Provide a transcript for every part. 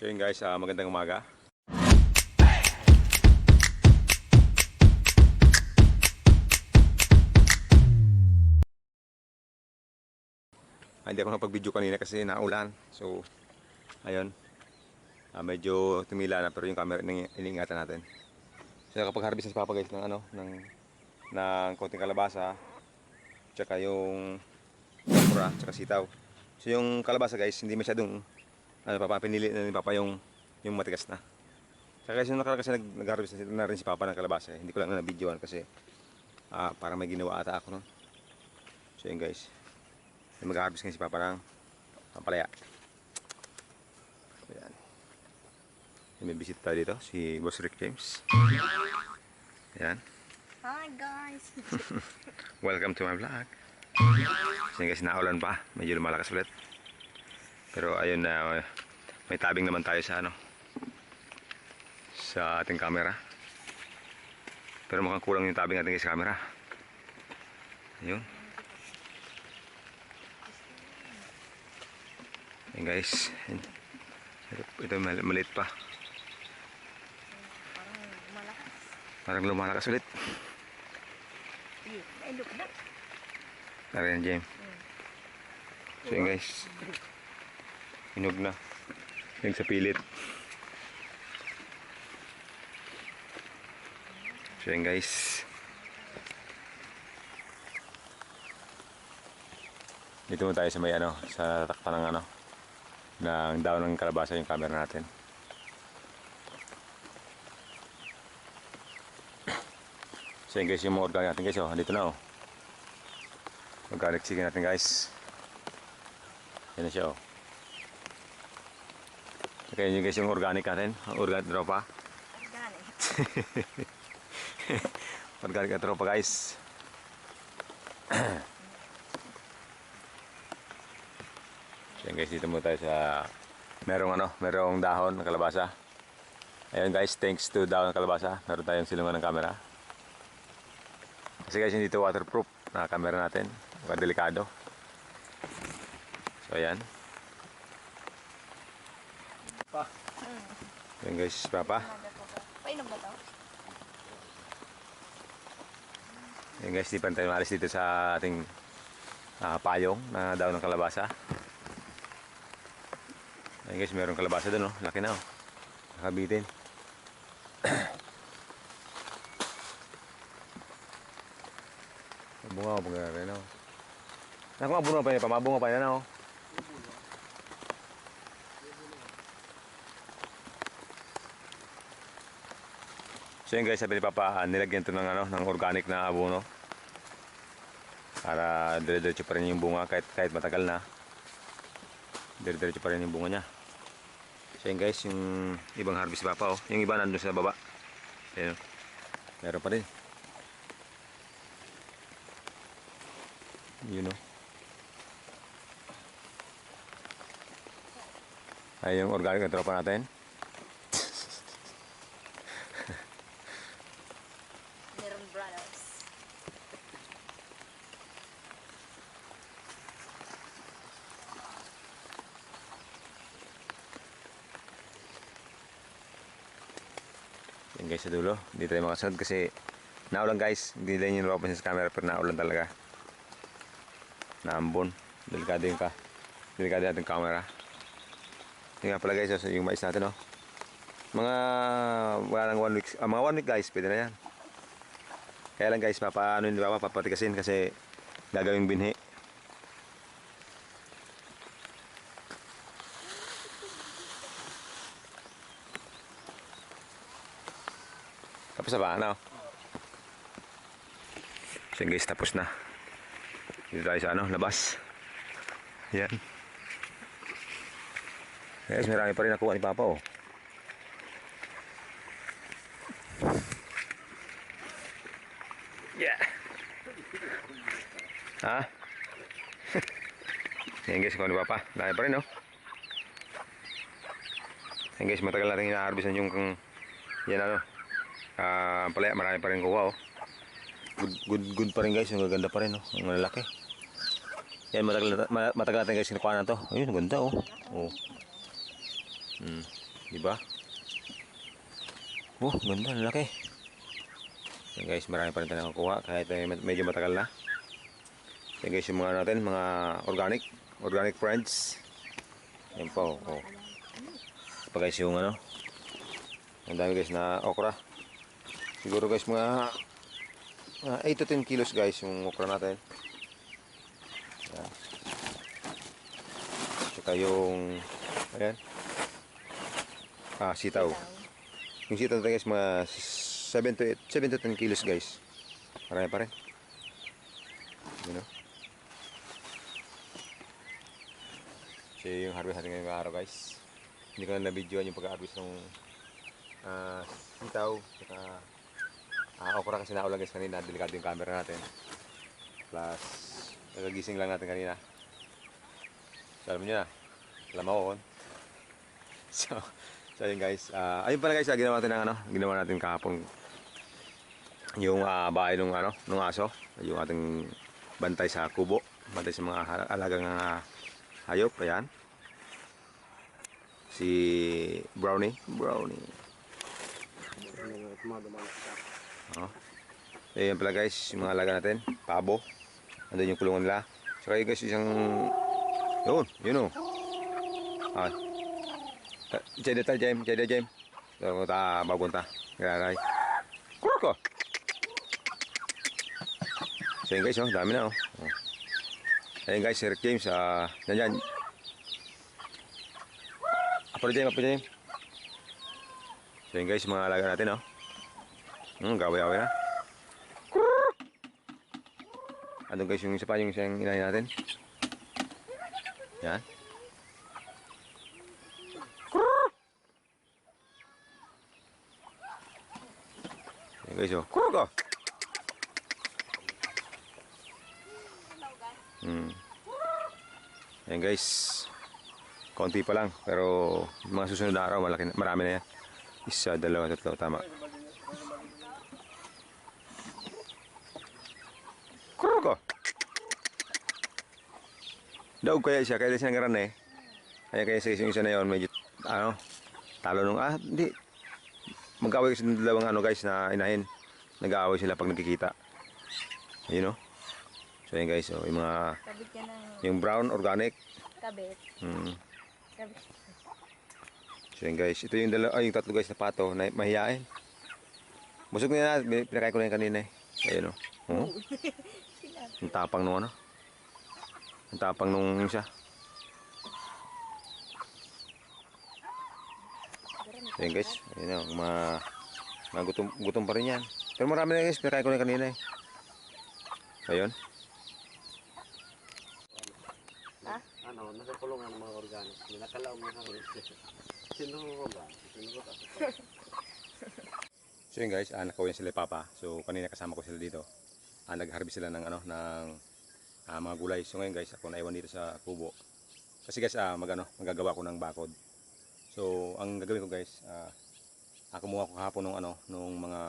So yun guys, magandang umaga. Hindi ako napag-video kanina kasi naulan. So, ayun. Medyo tumila na pero yung camera iniingatan natin. So nakapag-harvest na si Papa guys ng ng konting kalabasa, tsaka yung okra, tsaka sitaw. So yung kalabasa guys, hindi masyadong pinili na ni Papa yung matigas na. Saka kasi nung nakaraan kasi nag-harvest na rin si Papa ng kalabasa. Hindi ko lang na-videoan kasi parang may ginawa ata ako nun. So yun guys, mag-harvest ngayon si Papa ng pampalaya. Ayan. May visit tayo dito, si Boss Rick James. Ayan. Hi guys! Welcome to my vlog. Kasi guys, naulan pa. Medyo lumalakas ulit. Pero ayun na, may tabing naman tayo sa sa ating camera. Pero mukhang kulang yung tabing natin guys sa camera. Ayun. Ayun guys. Ito maliit pa. Parang lumalakas ulit. Look na. Tara yan, Jem. So yun guys. Hinog na. Yung sa pilit. So yun guys. Dito mo tayo sa may sa takpan ng ng daon ng kalabasa yung camera natin. So yun guys, yung mga organic natin guys, andito na organic chicken natin guys. Yan na siya Okay, yun guys yung organic natin, organic tropa. Organic na tropa guys. So yun guys, dito mo tayo sa merong dahon ng kalabasa. Ayun guys, thanks to dahon ng kalabasa, meron tayong silungan ng camera. Kasi guys, hindi ito waterproof na camera natin. Mukhang delikado. So, ayan. Ayan guys, Papa. Painom ba ito? Ayan guys, di pa tayo maalis dito sa ating payong na daw ng kalabasa. Ayan guys, mayroong kalabasa doon. Laki na nakabitin. Bunga ko pag rin Naku, mabunga pa niya pa. Mabunga pa niya na So yun guys, sabi ni Papa, nilagyan ito ng organic na abono. Para dire-diretso pa rin yung bunga kahit matagal na. Dire-diretso pa rin yung bunga niya. So yun guys, yung ibang harvest ni Papa Yung iba nandun sa baba. Ayan meron pa rin. Ay yung organic na tropa natin. Meron brothers. Yan guys sa dulo. Hindi tayo makasunod kasi naulan guys. Hindi lang yung napapansin sa camera pero naulan talaga. Naambon. Delikado delikado natin camera. Yung nga pala guys, yung mais natin mga wala nang 1 week, mga 1 week guys, pwede na yan. Kaya lang guys, papatigasin kasi gagawing binhi. Tapos na ba? So guys, tapos na. Dito tayo sa labas. Yan. Guys, marami pa rin nakuha ni Papa Yeah. Ha? Yan guys, nakuha ni Papa. Dami pa rin Yan guys, matagal natin ina-harvestan yung yan palaya, marami pa rin kuha Good pa rin guys, yung gaganda pa rin ang malalaki. Yan, matagal natin guys kinukuha na to. Ayun, ganda Di ba? Oh, ganda, laki. Yan guys, marami pa rin tayo nakukuha kahit medyo matagal na. Yan guys, yung mga natin, mga organic friends. Yan po, oh. Pa guys yung ano, ang dami guys na okra. Siguro guys mga 8 to 10 kilos guys yung okra natin. Yan. Saka yung, ayan, sitaw. Yung sitaw natin guys, mga 7 to 10 kilos guys. Marami pa rin. You know? So yung harvest natin ngayong araw guys. Hindi ko na na-videoan yung pag-harvest ng sitaw. Saka okra kasi naulan guys kanina. Delikado yung camera natin. Plus, nagagising lang natin kanina. So alam nyo na. Alam ako. So yun guys. Ayun pala guys, ginawa natin kahapon yung bahay nung aso, yung ating bantay sa kubo, bantay sa mga alagang hayop. Ayan si Brownie. Oh. Ayan pala guys yung mga alaga natin, pabo, andun yung kulungan nila. Saka yun guys isang yun Jaime. So bagunta garay kurko. So yun guys, dami na. Ayun guys, Sir James, nandyan. Apo James. So yun guys, mga alaga natin, gaway-gaway na. Andun guys, yung isa pa, yung isang inahin natin. Yan. Ayun guys, kurko. Ayan guys, konti pa lang pero mga susunod na araw marami na yan. Isa, dalawa, tatlo, tama. Kurko. Daog kaya siya ngaran eh. Kaya yung isa na yun medyo talo nung hindi. Mag-away kasi ng dalawang guys na inahin. Nag-aaway sila pag nagkikita. You know? So yun guys, yung mga Kabit ka na. yung brown organic. Kabit. Kabit. So yun guys, ito yung yung tatlo guys na pato na mahihain. Busog na yan, pinakain ko na yung kanina eh. Ayun Ang tapang nung Ang tapang nung isa. So yun guys, ayun gutom pa rin yan. Pero marami na guys, pinakain ko na yung kanina eh. Ayun. Nasa kulungan ng mga organic. Nakalaw mo hangin. Sinuho ba? So yun guys, nakauwi sila Papa. So kanina kasama ko sila dito. Nag-harvest sila ng mga gulay. So ngayon guys, ako naiwan dito sa kubo. Kasi guys, magagawa ko ng bakod. So ang gagawin ko guys, kumuha ko kahapon nung mga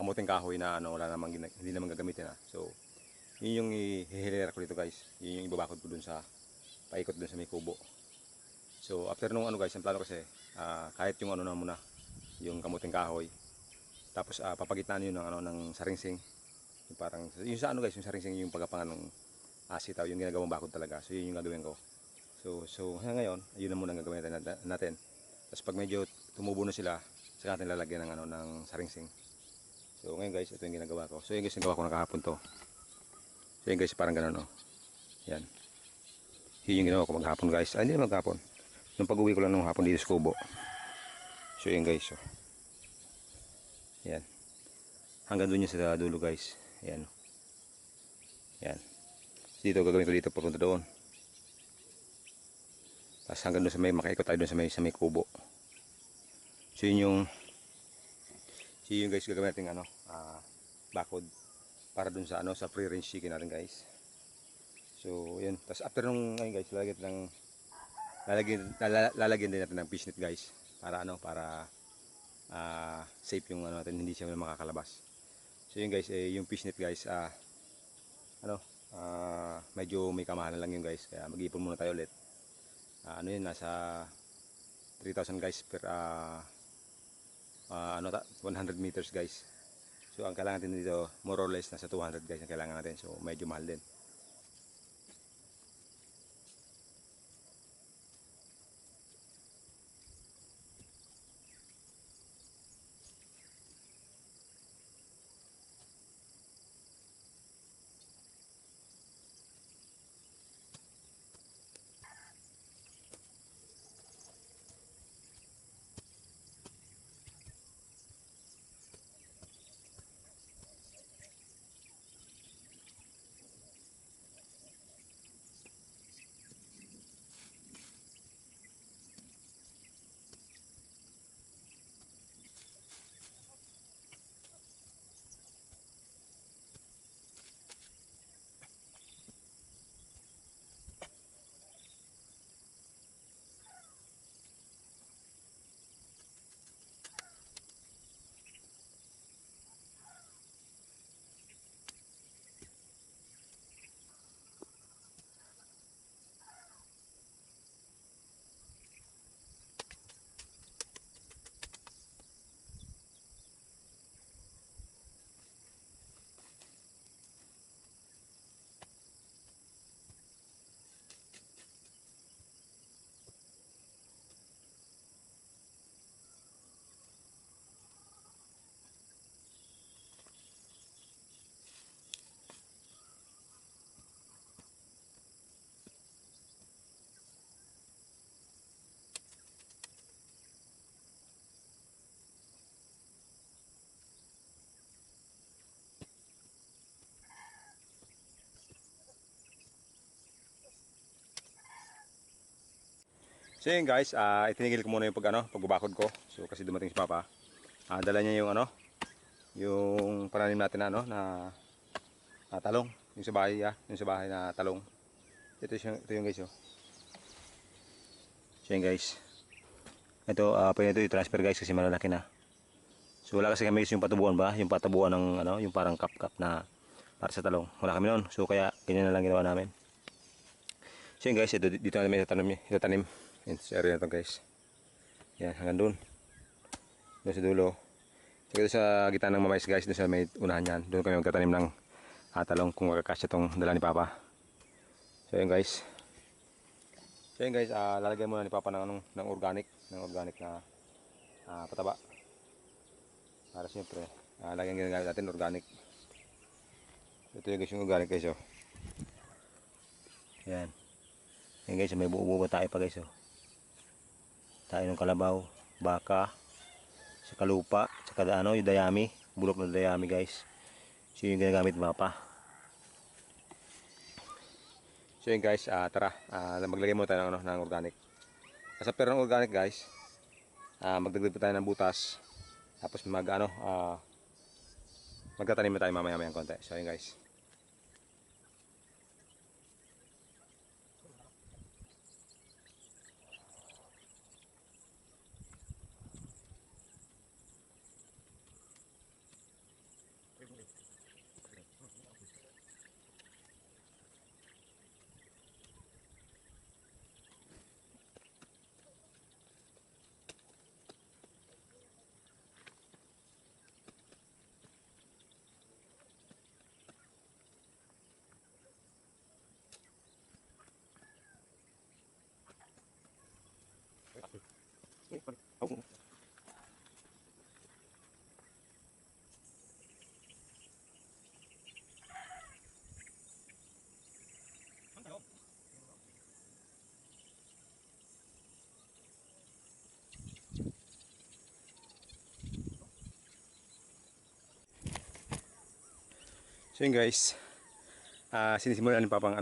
kamuting kahoy na wala namang hindi naman gagamitin . So yun yung ihihilera ko dito guys. Yun yung ibabakod ko dun sa paikot dun sa may kubo. So after nung guys, ang plano kasi kahit yung na muna, yung kamuting kahoy. Tapos papagitnaan yun ng saringsing. Yung parang yung sa guys, yung saringsing yung pagapangan ng sitaw, yung ginagawang bakod talaga. So yun yung gagawin ko. So ngayon, ayun na muna ang gagawin natin. Tapos pag medyo tumubo na sila, saka natin lalagyan ng saringsing. So ngayon guys, ito yung ginagawa ko. So yun guys, nagawa ko na kahapon to. So yun guys, parang gano'n Yan. Yun yung ginawa ko maghapon guys. Hindi na maghapon. Nung pag-uwi ko lang nung hapon dito sa kubo. So yun guys. Yan. Hanggang doon yun sa dulo guys. Yan. Yan. Dito gagawin ko dito papunta doon. Tapos hanggang doon sa may makaikot tayo doon sa may kubo. So yun yung guys gagawin natin bakod para doon sa sa free range chicken natin guys. So yun. Tapos after nung ngayon guys, lalagyan din natin ng fish net guys para para safe yung natin, hindi siya makakalabas. So yun guys, yung fish net guys medyo may kamahalan lang yun guys, kaya mag-ipon muna tayo ulit. Yun, nasa 3,000 guys per 100 meters guys. So ang kailangan natin dito more or less nasa 200 guys ang kailangan natin. So medyo mahal din. So yun guys, itinigil ko muna yung pagbabakod ko. So kasi dumating si Papa. Dala niya yung yung pananim natin na talong, yung sa bahay, yung sa bahay na talong. Ito yung guys, oh. So yun guys. Ito pwede ito i-transfer guys kasi malalaki na. So wala kasi kami yung patubuan ba, yung patubuan ng yung parang cup na para sa talong. Wala kami noon. So kaya ganyan na lang ginawa namin. So yun guys, dito na namin itatanim. Yan sa area na to guys. Yan, hanggang doon. Doon sa dulo. So dito sa gitna ng mamais guys, doon sa may unahan yan. Doon kami magtatanim ng talong kung makakasya itong dala ni Papa. So yun guys. So yun guys, lalagyan muna ni Papa ng organic na pataba. Para siyempre, lagyan ginagamit natin organic. Ito yung guys yung organic guys, oh. Yan. Yan guys, may buo-buo tayo pa guys, oh. Tayo ng kalabaw, baka, sa kalupa, saka yung dayami, bulok na dayami guys. So yung ginagamit Papa. So yun guys, tara, maglagay muna tayo ng organic. Kasi pero ng organic guys, magdagdag pa tayo ng butas. Tapos magtatanim na tayo mamaya-maya ng konti. So yun guys. So yun guys, sinisimulan ni Papang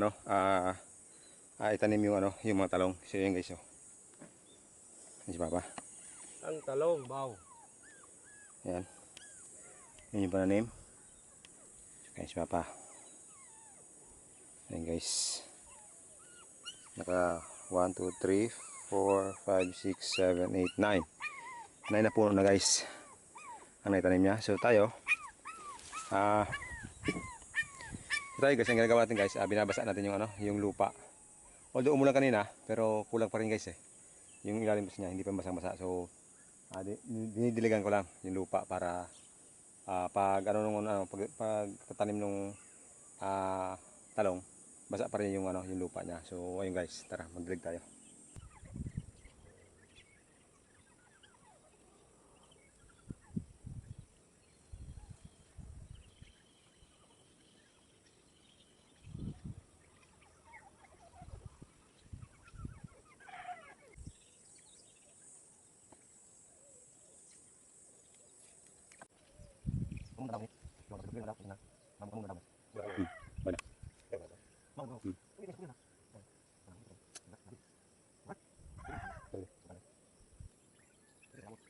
itanim yung mga talong. So yun guys, oh. Yan si Papa. Ang talong, baw. Yan. Yan yung pananim. So yan si Papa. Yan guys. Naka 1, 2, 3, 4, 5, 6, 7, 8, 9. 9 na puno na guys ang naitanim niya. So tayo, guys, ang ginagawa natin guys, binabasa natin yung lupa. Although umulan kanina, pero kulang pa rin guys eh. yung ilalim kasi niya hindi pa basang-basa. So dinidiligan ko lang yung lupa para pag pag tatanim nung talong, basa pa rin yung yung lupa niya. So ayun guys, tara magdilig tayo.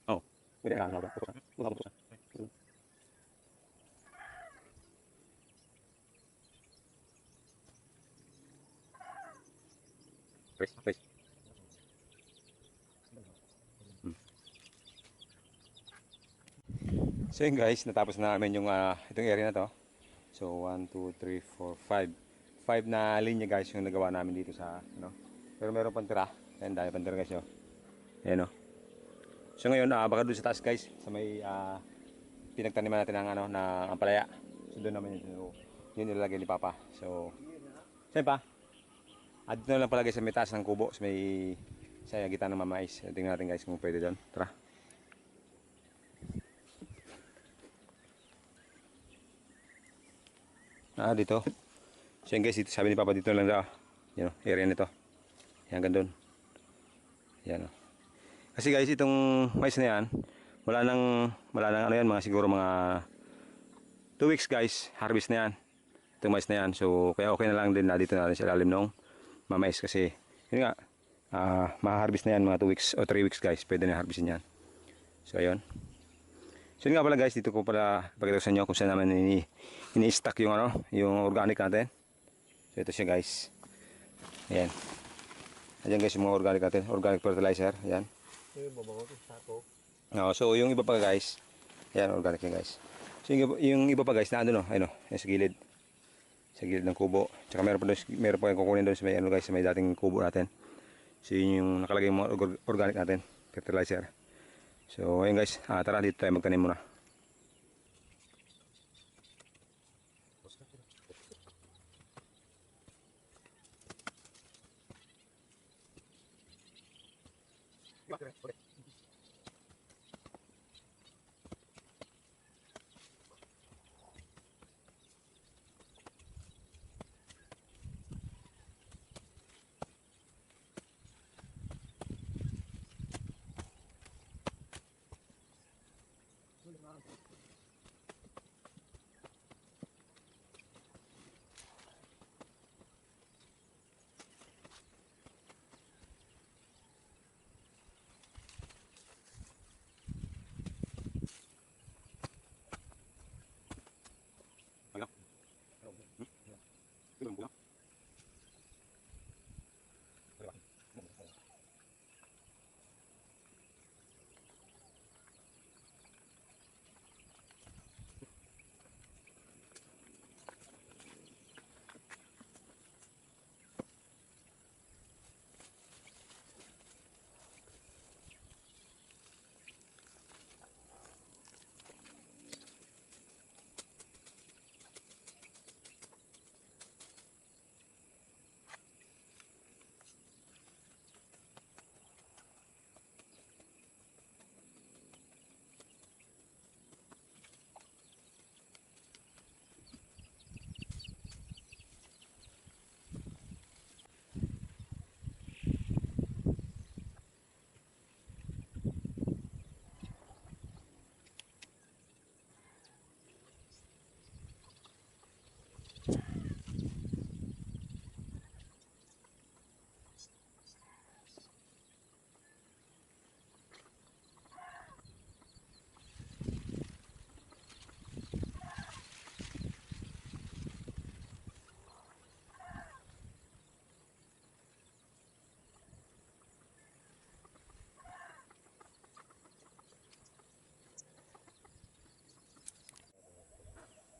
Oh, pwede ka lang. Press. So yun guys, natapos na namin yung itong area na to. So 1, 2, 3, 4, 5. 5 na linya guys yung nagawa namin dito sa Pero meron pang tira. Ayan, dahil pang tira guys oh. Ayan oh. So ngayon, baka doon sa taas guys, sa may pinagtaniman natin ng na ampalaya. So doon naman yun. So, yun ilalagay ni Papa. So, saan pa? Dito na lang palagay sa may taas ng kubo, sa may gitna ng mamais. Tingnan natin guys kung pwede doon. Tara. Dito. So yan guys, dito, sabi ni Papa dito lang daw. Yan o, area nito. Yan, hanggang doon. Yan o. Kasi guys, itong mais na yan, wala nang yan, mga siguro mga 2 weeks guys, harvest na yan. Itong mais na yan. So, kaya okay na lang din na dito natin sa ilalim ng mamais kasi, yun nga, ma-harvest na yan mga 2 weeks o 3 weeks guys, pwede na harvestin yan. So, ayun. So yun nga pala guys, dito ko pala ipakita sa inyo kung saan naman ini-stack yung yung organic natin. So ito siya guys. Ayan. Ayan guys yung mga organic natin, organic fertilizer. Ayan. So yung iba pa guys, ayan organic yan guys. So yung iba pa guys na ayun sa gilid. Sa gilid ng kubo. Tsaka meron pa yung kukunin doon sa may guys, sa may dating kubo natin. So yun yung nakalagay yung mga organic natin, fertilizer. So ayun guys, tara dito tayo magtanim muna.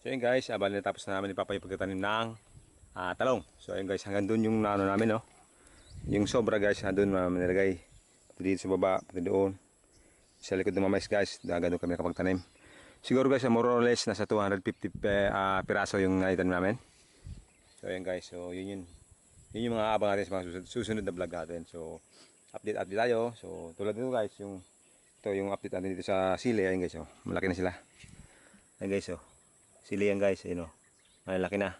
So yun guys, bali natapos na namin ni Papa yung pagtatanim ng talong. So ayun guys, hanggang doon yung namin Yung sobra guys, doon namin nilagay. pati dito sa baba, pati doon. Sa likod ng mais guys, gano'n kami nakapagtanim. Siguro guys, more or less, nasa 250 piraso yung naitan namin. So ayan guys, so yun yung mga abang natin sa mga susunod na vlog natin. So update tayo. So tulad nito guys, ito yung update natin dito sa sili. Ayan guys, oh, malaki na sila. Ayan guys, oh, sili yan guys, ayun, oh, malaki na.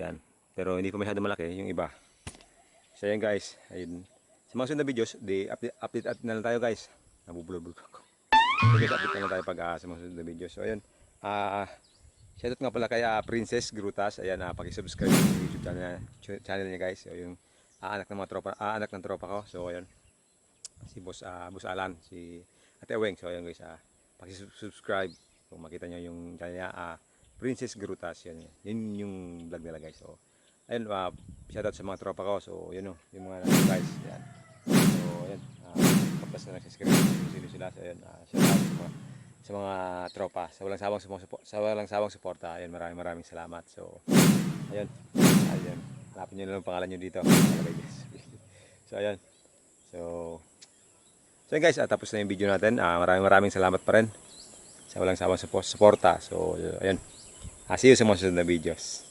Yan, pero hindi pa masyado malaki yung iba. So ayan guys, ayun. Sa mga sunod na videos, update na lang tayo guys. Nabubulol-bulol ako. So guys, update na lang tayo pag sa mga sunod na videos. So ayun, shoutout nga pala kay Princess Grutas. Ayan, paki-subscribe sa YouTube channel niya guys. So yung anak ng mga tropa, anak ng tropa ko. So ayun, si Boss Alan, si Ate Weng. So ayun guys, paki-subscribe kung makita niyo yung channel niya, Princess Grutas. Yun yung vlog nila guys. So ayun, shoutout sa mga tropa ko. So yun, yung mga guys. Yan. So ayun, kaplas na nagsiscribe sino sila. So ayun, shoutout sa mga tropa, sa walang sawang suporta. Ayun, maraming salamat. So ayun, hanapin nyo na lang pangalan nyo dito. So ayun, so ayun guys, tapos na yung video natin. Maraming salamat pa rin sa walang sawang suporta. So ayun, see you sa mga susunod na videos.